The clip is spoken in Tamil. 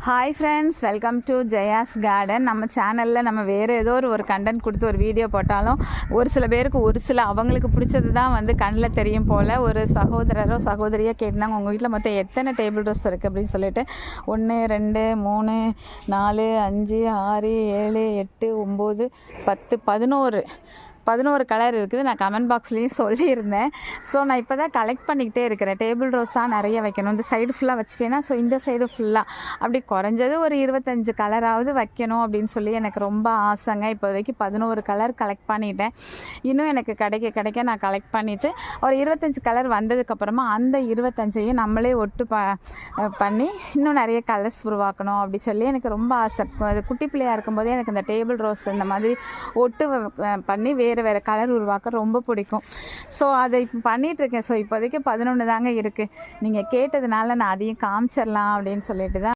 Hi friends, welcome to Jaya's garden. நம்ம சேனலில் நம்ம வேறு ஏதோ ஒரு கண்டென்ட் கொடுத்து ஒரு வீடியோ போட்டாலும் ஒரு சில பேருக்கு அவங்களுக்கு பிடிச்சது தான் கண்ணில் தெரியும் போல். ஒரு சகோதரரோ சகோதரியோ கேட்டாங்க, உங்கள் வீட்டில் மொத்தம் எத்தனை டேபிள் ரோஸ் இருக்குது அப்படின்னு சொல்லிட்டு. 1 2 3 4 5 6 7 8 9 10 11 கலர் இருக்குது. நான் கமெண்ட் பாக்ஸ்லேயும் சொல்லியிருந்தேன். ஸோ நான் இப்போ தான் கலெக்ட் பண்ணிக்கிட்டே இருக்கிறேன். டேபிள் ரோஸாக நிறைய வைக்கணும். இந்த சைடு ஃபுல்லாக வச்சுட்டேன்னா இந்த சைடு ஃபுல்லாக அப்படி குறைஞ்சது ஒரு 25 கலராவது வைக்கணும் அப்படின்னு சொல்லி எனக்கு ரொம்ப ஆசைங்க. இப்போதைக்கு 11 கலர் கலெக்ட் பண்ணிட்டேன். இன்னும் எனக்கு கிடைக்க நான் கலெக்ட் பண்ணிவிட்டு ஒரு 25 கலர் வந்ததுக்கப்புறமா அந்த 25ஐயும் நம்மளே ஒட்டு பண்ணி இன்னும் நிறைய கலர்ஸ் உருவாக்கணும் அப்படி சொல்லி எனக்கு ரொம்ப ஆசை. அது குட்டி பிள்ளையாக இருக்கும்போதே எனக்கு இந்த டேபிள் ரோஸ் இந்த மாதிரி ஒட்டு பண்ணி வேறு கலர் உருவாக்க ரொம்ப பிடிக்கும். ஸோ அதை இப்போ பண்ணிகிட்ருக்கேன். ஸோ இப்போதைக்கு 11 தாங்க இருக்குது. நீங்கள் கேட்டதுனால நான் அதையும் காமிச்சிடலாம் அப்படின்னு சொல்லிட்டு தான்